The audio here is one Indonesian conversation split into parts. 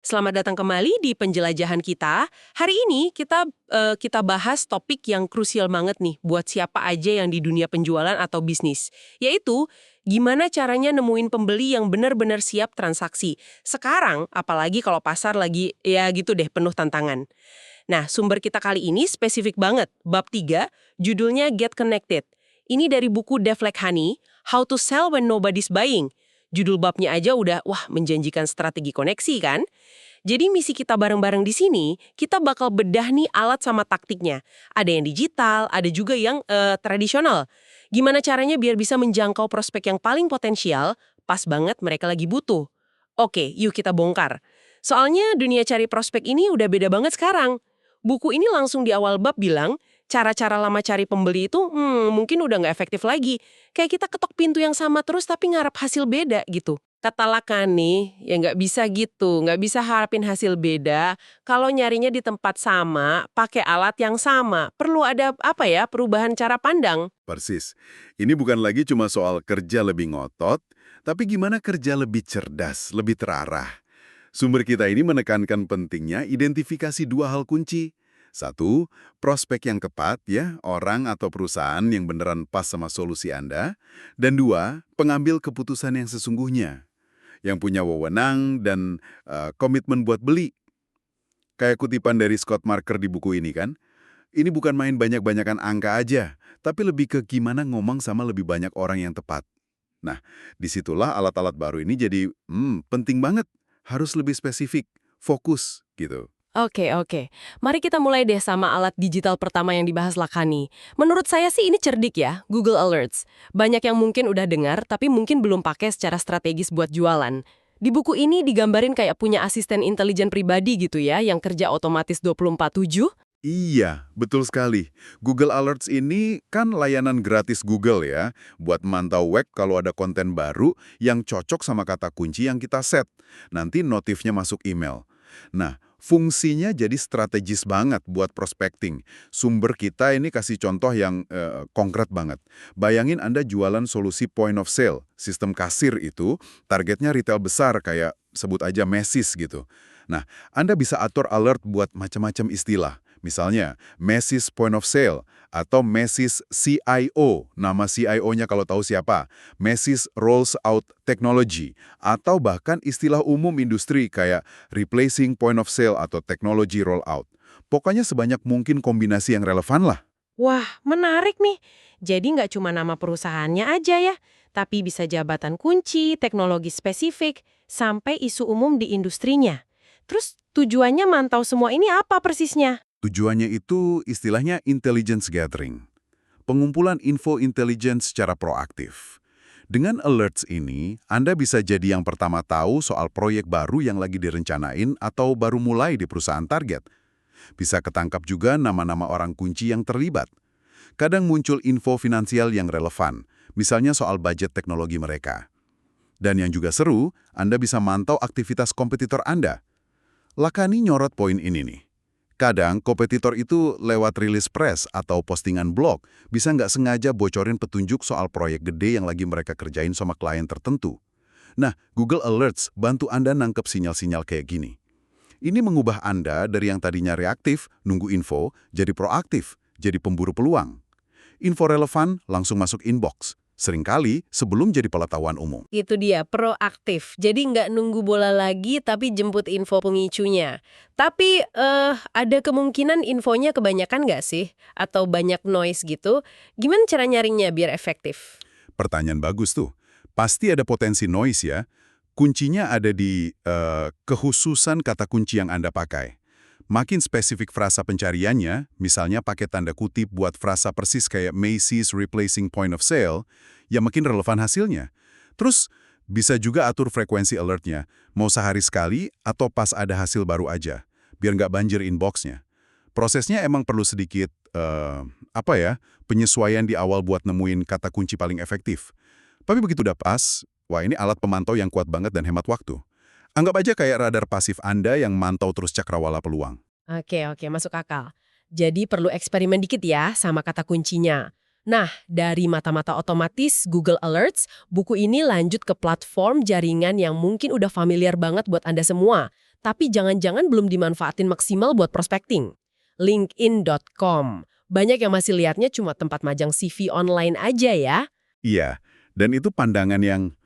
Selamat datang kembali di penjelajahan kita. Hari ini kita bahas topik yang krusial banget nih buat siapa aja yang di dunia penjualan atau bisnis, yaitu gimana caranya nemuin pembeli yang benar-benar siap transaksi. Sekarang, apalagi kalau pasar lagi ya gitu deh penuh tantangan. Nah, sumber kita kali ini spesifik banget, bab 3, judulnya Get Connected. Ini dari buku Dave Lekhani, How to Sell When Nobody's Buying. Judul babnya aja udah, wah, menjanjikan strategi koneksi kan? Jadi misi kita bareng-bareng di sini, kita bakal bedah nih alat sama taktiknya. Ada yang digital, ada juga yang tradisional. Gimana caranya biar bisa menjangkau prospek yang paling potensial, pas banget mereka lagi butuh. Oke, yuk kita bongkar. Soalnya dunia cari prospek ini udah beda banget sekarang. Buku ini langsung di awal bab bilang, cara-cara lama cari pembeli itu mungkin udah nggak efektif lagi. Kayak kita ketok pintu yang sama terus tapi ngarep hasil beda gitu. Kata Lakani, ya nggak bisa gitu, nggak bisa harapin hasil beda. Kalau nyarinya di tempat sama, pakai alat yang sama, perlu ada apa ya, perubahan cara pandang. Persis. Ini bukan lagi cuma soal kerja lebih ngotot, tapi gimana kerja lebih cerdas, lebih terarah. Sumber kita ini menekankan pentingnya identifikasi dua hal kunci. Satu, prospek yang tepat ya, orang atau perusahaan yang beneran pas sama solusi Anda. Dan dua, pengambil keputusan yang sesungguhnya, yang punya wewenang dan komitmen buat beli. Kayak kutipan dari Scott Marker di buku ini kan. Ini bukan main banyak-banyakan angka aja, tapi lebih ke gimana ngomong sama lebih banyak orang yang tepat. Nah, disitulah alat-alat baru ini jadi penting banget. Harus lebih spesifik, fokus gitu. Oke. Mari kita mulai deh sama alat digital pertama yang dibahas Lakani. Menurut saya sih ini cerdik ya, Google Alerts. Banyak yang mungkin udah dengar, tapi mungkin belum pakai secara strategis buat jualan. Di buku ini digambarin kayak punya asisten intelijen pribadi gitu ya, yang kerja otomatis 24/7. Iya, betul sekali. Google Alerts ini kan layanan gratis Google ya, buat mantau web kalau ada konten baru yang cocok sama kata kunci yang kita set. Nanti notifnya masuk email. Nah, fungsinya jadi strategis banget buat prospecting. Sumber kita ini kasih contoh yang konkret banget. Bayangin Anda jualan solusi point of sale, sistem kasir itu, targetnya retail besar kayak sebut aja Macy's gitu. Nah, Anda bisa atur alert buat macam-macam istilah. Misalnya, Macy's Point of Sale atau Macy's CIO, nama CIO-nya kalau tahu siapa, Macy's Rolls Out Technology, atau bahkan istilah umum industri kayak Replacing Point of Sale atau Technology Rollout. Pokoknya sebanyak mungkin kombinasi yang relevan lah. Wah, menarik nih. Jadi nggak cuma nama perusahaannya aja ya, tapi bisa jabatan kunci, teknologi spesifik, sampai isu umum di industrinya. Terus tujuannya mantau semua ini apa persisnya? Tujuannya itu istilahnya intelligence gathering. Pengumpulan info intelijen secara proaktif. Dengan alerts ini, Anda bisa jadi yang pertama tahu soal proyek baru yang lagi direncanain atau baru mulai di perusahaan target. Bisa ketangkap juga nama-nama orang kunci yang terlibat. Kadang muncul info finansial yang relevan, misalnya soal budget teknologi mereka. Dan yang juga seru, Anda bisa mantau aktivitas kompetitor Anda. Lakani nyorot poin ini nih. Kadang kompetitor itu lewat rilis press atau postingan blog bisa nggak sengaja bocorin petunjuk soal proyek gede yang lagi mereka kerjain sama klien tertentu. Nah, Google Alerts bantu Anda nangkep sinyal-sinyal kayak gini. Ini mengubah Anda dari yang tadinya reaktif, nunggu info, jadi proaktif, jadi pemburu peluang. Info relevan langsung masuk inbox. Seringkali sebelum jadi pengetahuan umum. Itu dia, proaktif. Jadi nggak nunggu bola lagi, tapi jemput info pemicunya. Tapi, ada kemungkinan infonya kebanyakan nggak sih? Atau banyak noise gitu? Gimana cara nyaringnya biar efektif? Pertanyaan bagus tuh. Pasti ada potensi noise ya. Kuncinya ada di kehususan kata kunci yang Anda pakai. Makin spesifik frasa pencariannya, misalnya pakai tanda kutip buat frasa persis kayak Macy's replacing point of sale, ya makin relevan hasilnya. Terus, bisa juga atur frekuensi alertnya, mau sehari sekali atau pas ada hasil baru aja, biar nggak banjir inboxnya. Prosesnya emang perlu sedikit, penyesuaian di awal buat nemuin kata kunci paling efektif. Tapi begitu udah pas, wah ini alat pemantau yang kuat banget dan hemat waktu. Anggap aja kayak radar pasif Anda yang mantau terus cakrawala peluang. Oke, masuk akal. Jadi perlu eksperimen dikit ya sama kata kuncinya. Nah, dari mata-mata otomatis Google Alerts, buku ini lanjut ke platform jaringan yang mungkin udah familiar banget buat Anda semua. tapi jangan-jangan belum dimanfaatin maksimal buat prospecting. LinkedIn.com. Banyak yang masih lihatnya cuma tempat majang CV online aja ya. Iya, dan itu pandangan yang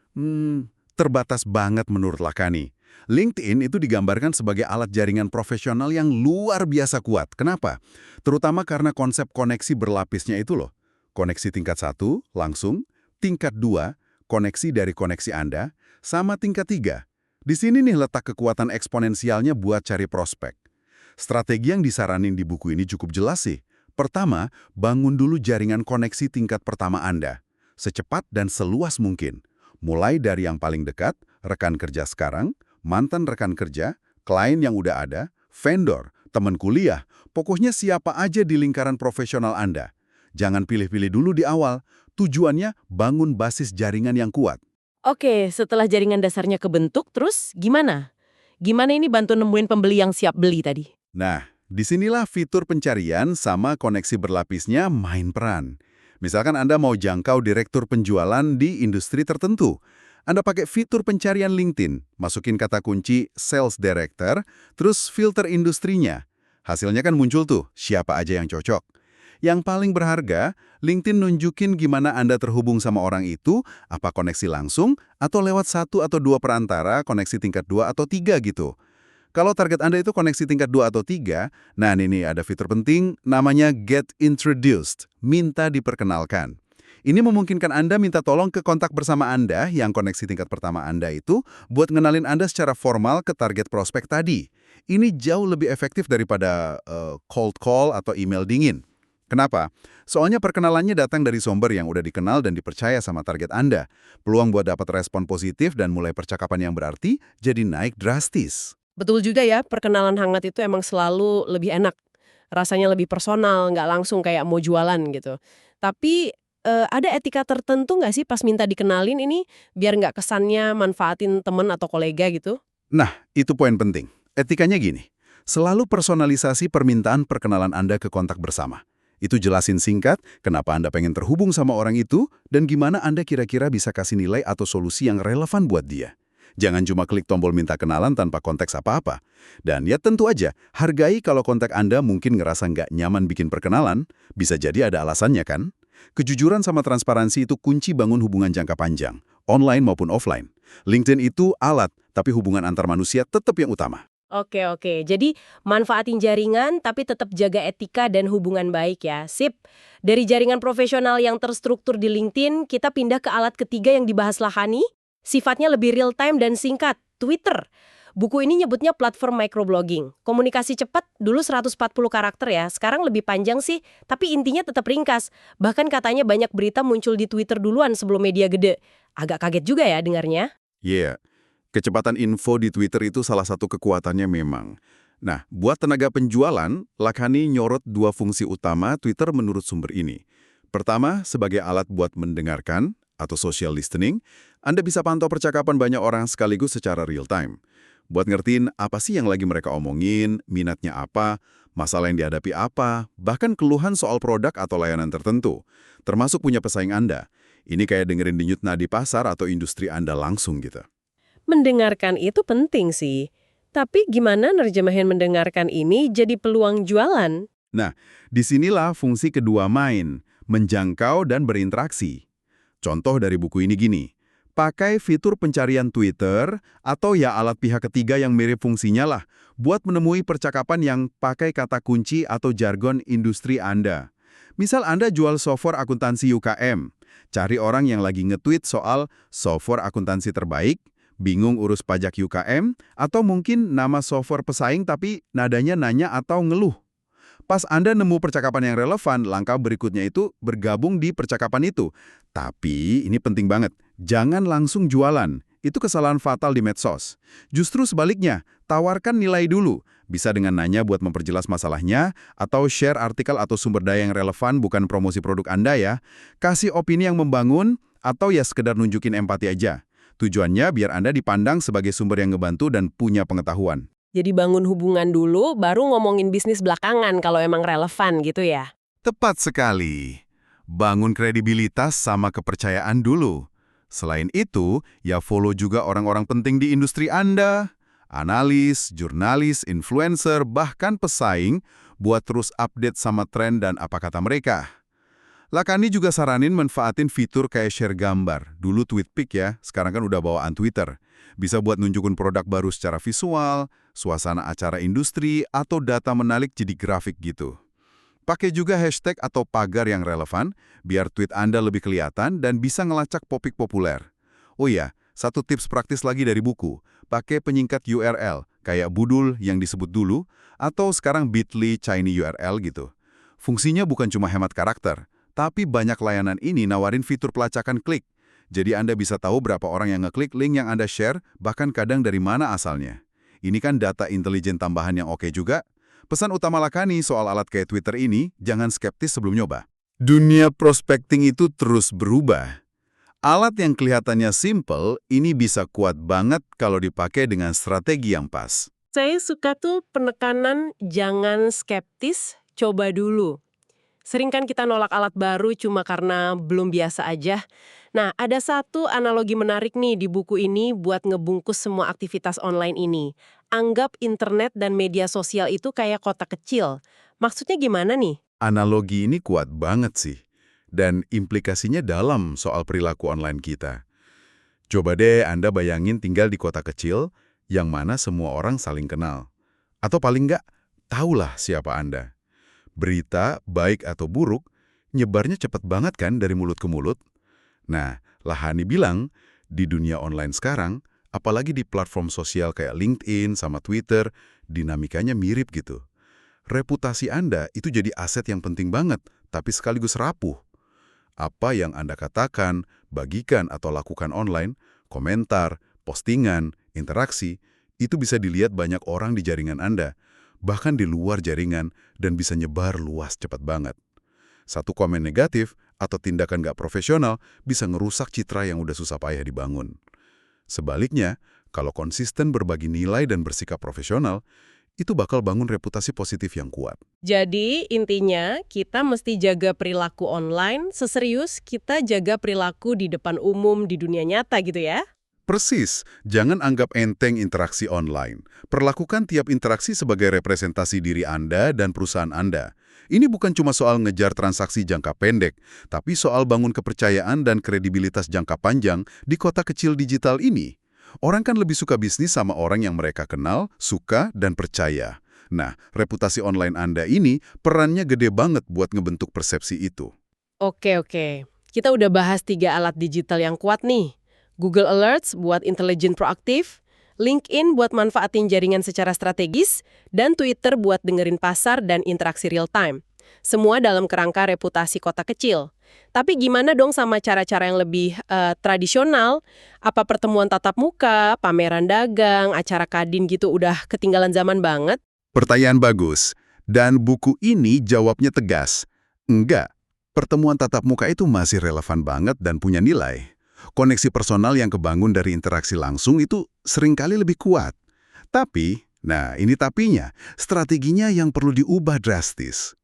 terbatas banget menurut Lakhani. LinkedIn itu digambarkan sebagai alat jaringan profesional yang luar biasa kuat. Kenapa? Terutama karena konsep koneksi berlapisnya itu loh. Koneksi tingkat 1, langsung. Tingkat 2, koneksi dari koneksi Anda. Sama tingkat 3. Di sini nih letak kekuatan eksponensialnya buat cari prospek. Strategi yang disaranin di buku ini cukup jelas sih. Pertama, bangun dulu jaringan koneksi tingkat pertama Anda. Secepat dan seluas mungkin. Mulai dari yang paling dekat, rekan kerja sekarang, mantan rekan kerja, klien yang udah ada, vendor, teman kuliah, pokoknya siapa aja di lingkaran profesional Anda. Jangan pilih-pilih dulu di awal, tujuannya bangun basis jaringan yang kuat. Oke, setelah jaringan dasarnya kebentuk, terus gimana? Gimana ini bantu nemuin pembeli yang siap beli tadi? Nah, disinilah fitur pencarian sama koneksi berlapisnya main peran. Misalkan Anda mau jangkau direktur penjualan di industri tertentu. Anda pakai fitur pencarian LinkedIn, masukin kata kunci Sales Director, terus filter industrinya. Hasilnya kan muncul tuh, siapa aja yang cocok. Yang paling berharga, LinkedIn nunjukin gimana Anda terhubung sama orang itu, apa koneksi langsung, atau lewat 1 atau 2 perantara, koneksi tingkat 2 atau 3 gitu. Kalau target Anda itu koneksi tingkat 2 atau 3, nah ini ada fitur penting namanya Get Introduced, minta diperkenalkan. Ini memungkinkan Anda minta tolong ke kontak bersama Anda yang koneksi tingkat pertama Anda itu buat ngenalin Anda secara formal ke target prospek tadi. Ini jauh lebih efektif daripada cold call atau email dingin. Kenapa? Soalnya perkenalannya datang dari sumber yang udah dikenal dan dipercaya sama target Anda. Peluang buat dapat respon positif dan mulai percakapan yang berarti jadi naik drastis. Betul juga ya, perkenalan hangat itu emang selalu lebih enak. Rasanya lebih personal, nggak langsung kayak mau jualan gitu. Tapi ada etika tertentu nggak sih pas minta dikenalin ini, biar nggak kesannya manfaatin temen atau kolega gitu? Nah, itu poin penting. Etikanya gini, selalu personalisasi permintaan perkenalan Anda ke kontak bersama. Itu jelasin singkat kenapa Anda pengen terhubung sama orang itu dan gimana Anda kira-kira bisa kasih nilai atau solusi yang relevan buat dia. Jangan cuma klik tombol minta kenalan tanpa konteks apa-apa. Dan ya tentu aja, hargai kalau kontak Anda mungkin ngerasa nggak nyaman bikin perkenalan, bisa jadi ada alasannya kan? Kejujuran sama transparansi itu kunci bangun hubungan jangka panjang, online maupun offline. LinkedIn itu alat, tapi hubungan antar manusia tetap yang utama. Oke. Jadi manfaatin jaringan tapi tetap jaga etika dan hubungan baik ya. Sip. Dari jaringan profesional yang terstruktur di LinkedIn, kita pindah ke alat ketiga yang dibahas Lakhani. Sifatnya lebih real time dan singkat, Twitter. Buku ini nyebutnya platform microblogging. Komunikasi cepat, dulu 140 karakter ya, sekarang lebih panjang sih, tapi intinya tetap ringkas. Bahkan katanya banyak berita muncul di Twitter duluan sebelum media gede. Agak kaget juga ya dengarnya. Iya, kecepatan info di Twitter itu salah satu kekuatannya memang. Nah, buat tenaga penjualan, Lakhani nyorot 2 fungsi utama Twitter menurut sumber ini. Pertama, sebagai alat buat mendengarkan, atau social listening, Anda bisa pantau percakapan banyak orang sekaligus secara real time. Buat ngertiin apa sih yang lagi mereka omongin, minatnya apa, masalah yang dihadapi apa, bahkan keluhan soal produk atau layanan tertentu, termasuk punya pesaing Anda. Ini kayak dengerin denyut nadi pasar atau industri Anda langsung gitu. Mendengarkan itu penting sih. Tapi gimana nerjemahin mendengarkan ini jadi peluang jualan? Nah, disinilah fungsi kedua main, menjangkau dan berinteraksi. Contoh dari buku ini gini, pakai fitur pencarian Twitter atau ya alat pihak ketiga yang mirip fungsinya lah buat menemui percakapan yang pakai kata kunci atau jargon industri Anda. Misal Anda jual software akuntansi UKM, cari orang yang lagi nge-tweet soal software akuntansi terbaik, bingung urus pajak UKM, atau mungkin nama software pesaing tapi nadanya nanya atau ngeluh. Pas Anda nemu percakapan yang relevan, langkah berikutnya itu bergabung di percakapan itu. Tapi ini penting banget, jangan langsung jualan. Itu kesalahan fatal di medsos. Justru sebaliknya, tawarkan nilai dulu. Bisa dengan nanya buat memperjelas masalahnya, atau share artikel atau sumber daya yang relevan bukan promosi produk Anda ya. Kasih opini yang membangun, atau ya sekedar nunjukin empati aja. Tujuannya biar Anda dipandang sebagai sumber yang ngebantu dan punya pengetahuan. Jadi bangun hubungan dulu, baru ngomongin bisnis belakangan kalau emang relevan gitu ya. Tepat sekali. Bangun kredibilitas sama kepercayaan dulu. Selain itu, ya follow juga orang-orang penting di industri Anda. Analis, jurnalis, influencer, bahkan pesaing buat terus update sama tren dan apa kata mereka. Lakani juga saranin manfaatin fitur kayak share gambar. Dulu TweetPic ya, sekarang kan udah bawaan Twitter. Bisa buat nunjukin produk baru secara visual, suasana acara industri, atau data menarik jadi grafik gitu. Pakai juga hashtag atau pagar yang relevan, biar tweet Anda lebih kelihatan dan bisa ngelacak topik populer. Oh iya, satu tips praktis lagi dari buku, pakai penyingkat URL, kayak Budul yang disebut dulu, atau sekarang Bitly Chinese URL gitu. Fungsinya bukan cuma hemat karakter, tapi banyak layanan ini nawarin fitur pelacakan klik. Jadi Anda bisa tahu berapa orang yang ngeklik link yang Anda share, bahkan kadang dari mana asalnya. Ini kan data intelijen tambahan yang oke juga. Pesan utama Lakani soal alat kayak Twitter ini, jangan skeptis sebelum nyoba. Dunia prospecting itu terus berubah. Alat yang kelihatannya simple, ini bisa kuat banget kalau dipakai dengan strategi yang pas. Saya suka tuh penekanan jangan skeptis, coba dulu. Sering kan kita nolak alat baru cuma karena belum biasa aja. Nah, ada satu analogi menarik nih di buku ini buat ngebungkus semua aktivitas online ini. Anggap internet dan media sosial itu kayak kota kecil. Maksudnya gimana nih? Analogi ini kuat banget sih. Dan implikasinya dalam soal perilaku online kita. Coba deh Anda bayangin tinggal di kota kecil, yang mana semua orang saling kenal. Atau paling nggak, tahulah siapa Anda. Berita, baik atau buruk, nyebarnya cepat banget kan dari mulut ke mulut? Nah, Lahani bilang, di dunia online sekarang, apalagi di platform sosial kayak LinkedIn sama Twitter, dinamikanya mirip gitu. Reputasi Anda itu jadi aset yang penting banget, tapi sekaligus rapuh. Apa yang Anda katakan, bagikan atau lakukan online, komentar, postingan, interaksi, itu bisa dilihat banyak orang di jaringan Anda, bahkan di luar jaringan, dan bisa nyebar luas cepat banget. Satu komen negatif atau tindakan nggak profesional bisa ngerusak citra yang udah susah payah dibangun. Sebaliknya, kalau konsisten berbagi nilai dan bersikap profesional, itu bakal bangun reputasi positif yang kuat. Jadi intinya kita mesti jaga perilaku online seserius kita jaga perilaku di depan umum di dunia nyata gitu ya? Persis, jangan anggap enteng interaksi online. Perlakukan tiap interaksi sebagai representasi diri Anda dan perusahaan Anda. Ini bukan cuma soal ngejar transaksi jangka pendek, tapi soal bangun kepercayaan dan kredibilitas jangka panjang di kota kecil digital ini. Orang kan lebih suka bisnis sama orang yang mereka kenal, suka, dan percaya. Nah, reputasi online Anda ini perannya gede banget buat ngebentuk persepsi itu. Oke. Kita udah bahas 3 alat digital yang kuat nih. Google Alerts buat intelijen proaktif, LinkedIn buat manfaatin jaringan secara strategis, dan Twitter buat dengerin pasar dan interaksi real time. Semua dalam kerangka reputasi kota kecil. Tapi gimana dong sama cara-cara yang lebih tradisional? Apa pertemuan tatap muka, pameran dagang, acara kadin gitu udah ketinggalan zaman banget? Pertanyaan bagus. Dan buku ini jawabnya tegas. Enggak, pertemuan tatap muka itu masih relevan banget dan punya nilai. Koneksi personal yang kebangun dari interaksi langsung itu seringkali lebih kuat. Tapi, nah ini tapinya, strateginya yang perlu diubah drastis.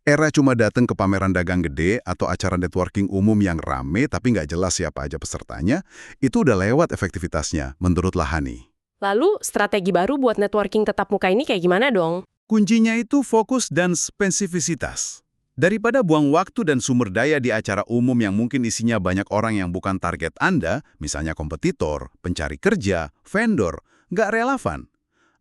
Era cuma datang ke pameran dagang gede atau acara networking umum yang rame tapi nggak jelas siapa aja pesertanya, itu udah lewat efektivitasnya, menurut Lahani. Lalu strategi baru buat networking tatap muka ini kayak gimana dong? Kuncinya itu fokus dan spesifisitas. Daripada buang waktu dan sumber daya di acara umum yang mungkin isinya banyak orang yang bukan target Anda, misalnya kompetitor, pencari kerja, vendor, nggak relevan.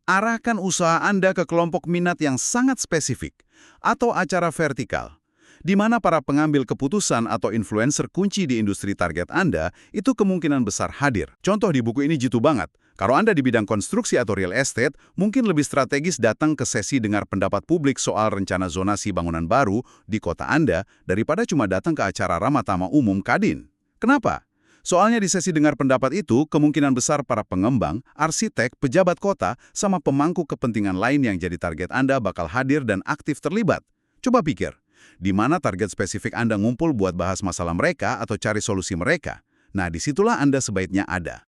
Arahkan usaha Anda ke kelompok minat yang sangat spesifik, atau acara vertikal, di mana para pengambil keputusan atau influencer kunci di industri target Anda itu kemungkinan besar hadir. Contoh di buku ini jitu banget. Kalau Anda di bidang konstruksi atau real estate, mungkin lebih strategis datang ke sesi dengar pendapat publik soal rencana zonasi bangunan baru di kota Anda daripada cuma datang ke acara Ramatama Umum Kadin. Kenapa? Soalnya di sesi dengar pendapat itu, kemungkinan besar para pengembang, arsitek, pejabat kota, sama pemangku kepentingan lain yang jadi target Anda bakal hadir dan aktif terlibat. Coba pikir, di mana target spesifik Anda ngumpul buat bahas masalah mereka atau cari solusi mereka? Nah, disitulah Anda sebaiknya ada.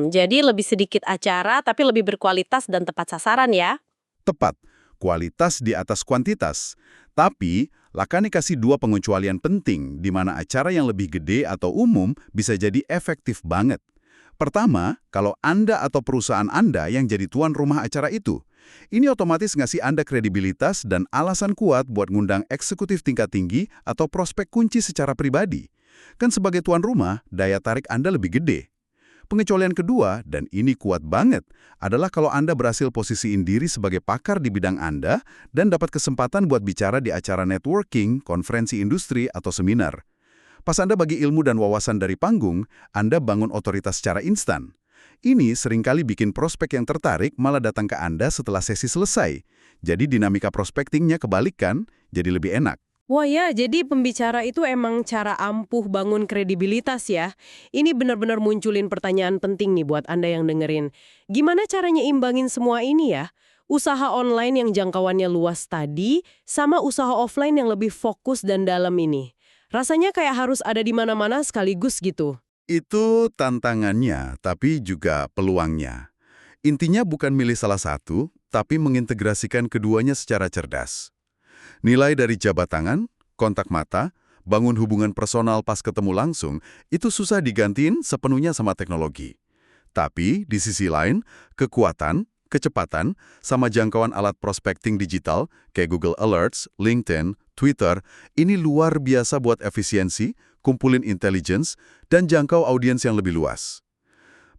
Jadi lebih sedikit acara tapi lebih berkualitas dan tepat sasaran ya? Tepat, kualitas di atas kuantitas. Tapi, Lakani kasih 2 pengecualian penting di mana acara yang lebih gede atau umum bisa jadi efektif banget. Pertama, kalau Anda atau perusahaan Anda yang jadi tuan rumah acara itu, ini otomatis ngasih Anda kredibilitas dan alasan kuat buat ngundang eksekutif tingkat tinggi atau prospek kunci secara pribadi. Kan sebagai tuan rumah, daya tarik Anda lebih gede. Pengecualian kedua, dan ini kuat banget, adalah kalau Anda berhasil posisiin diri sebagai pakar di bidang Anda dan dapat kesempatan buat bicara di acara networking, konferensi industri, atau seminar. Pas Anda bagi ilmu dan wawasan dari panggung, Anda bangun otoritas secara instan. Ini seringkali bikin prospek yang tertarik malah datang ke Anda setelah sesi selesai. Jadi dinamika prospectingnya kebalik kan, jadi lebih enak. Wah ya, jadi pembicara itu emang cara ampuh bangun kredibilitas ya. Ini benar-benar munculin pertanyaan penting nih buat Anda yang dengerin. Gimana caranya imbangin semua ini ya? Usaha online yang jangkauannya luas tadi, sama usaha offline yang lebih fokus dan dalam ini. Rasanya kayak harus ada di mana-mana sekaligus gitu. Itu tantangannya, tapi juga peluangnya. Intinya bukan milih salah satu, tapi mengintegrasikan keduanya secara cerdas. Nilai dari jabat tangan, kontak mata, bangun hubungan personal pas ketemu langsung, itu susah digantiin sepenuhnya sama teknologi. Tapi, di sisi lain, kekuatan, kecepatan, sama jangkauan alat prospecting digital kayak Google Alerts, LinkedIn, Twitter, ini luar biasa buat efisiensi, kumpulin intelligence, dan jangkau audiens yang lebih luas.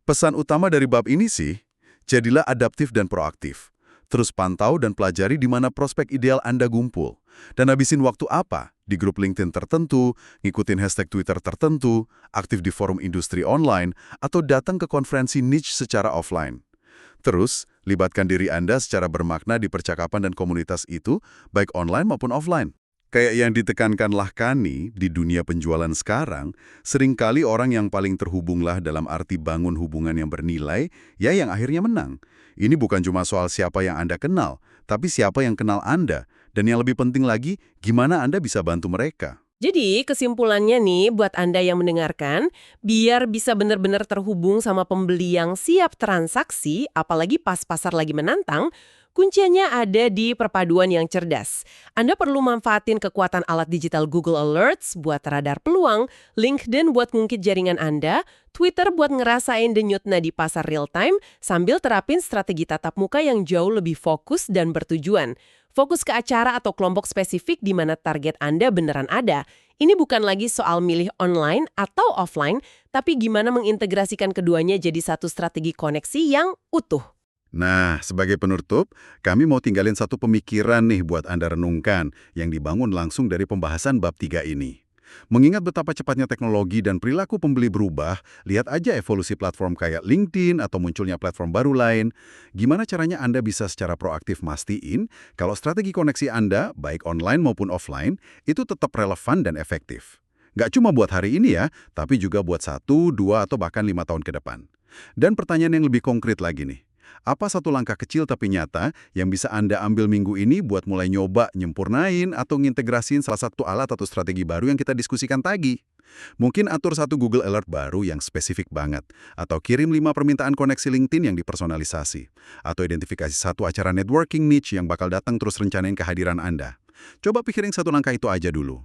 Pesan utama dari bab ini sih, jadilah adaptif dan proaktif. Terus pantau dan pelajari di mana prospek ideal Anda gumpul. Dan habisin waktu apa? Di grup LinkedIn tertentu, ngikutin hashtag Twitter tertentu, aktif di forum industri online, atau datang ke konferensi niche secara offline. Terus, libatkan diri Anda secara bermakna di percakapan dan komunitas itu, baik online maupun offline. Kayak yang ditekankan Lakhani di dunia penjualan sekarang, seringkali orang yang paling terhubunglah dalam arti bangun hubungan yang bernilai, ya yang akhirnya menang. Ini bukan cuma soal siapa yang Anda kenal, tapi siapa yang kenal Anda. Dan yang lebih penting lagi, gimana Anda bisa bantu mereka. Jadi kesimpulannya nih buat Anda yang mendengarkan, biar bisa benar-benar terhubung sama pembeli yang siap transaksi, apalagi pas pasar lagi menantang, kuncinya ada di perpaduan yang cerdas. Anda perlu manfaatin kekuatan alat digital Google Alerts buat radar peluang, LinkedIn buat ngungkit jaringan Anda, Twitter buat ngerasain denyutnya di pasar real time, sambil terapin strategi tatap muka yang jauh lebih fokus dan bertujuan. Fokus ke acara atau kelompok spesifik di mana target Anda beneran ada. Ini bukan lagi soal milih online atau offline, tapi gimana mengintegrasikan keduanya jadi satu strategi koneksi yang utuh. Nah, sebagai penutup, kami mau tinggalin satu pemikiran nih buat Anda renungkan yang dibangun langsung dari pembahasan bab 3 ini. Mengingat betapa cepatnya teknologi dan perilaku pembeli berubah, lihat aja evolusi platform kayak LinkedIn atau munculnya platform baru lain. Gimana caranya Anda bisa secara proaktif mastiin kalau strategi koneksi Anda, baik online maupun offline, itu tetap relevan dan efektif. Nggak cuma buat hari ini ya, tapi juga buat 1, 2, atau bahkan 5 tahun ke depan. Dan pertanyaan yang lebih konkret lagi nih. Apa satu langkah kecil tapi nyata yang bisa Anda ambil minggu ini buat mulai nyoba, nyempurnain, atau ngintegrasiin salah satu alat atau strategi baru yang kita diskusikan tadi? Mungkin atur satu Google Alert baru yang spesifik banget, atau kirim 5 permintaan koneksi LinkedIn yang dipersonalisasi, atau identifikasi satu acara networking niche yang bakal datang terus rencanain kehadiran Anda. Coba pikirin satu langkah itu aja dulu.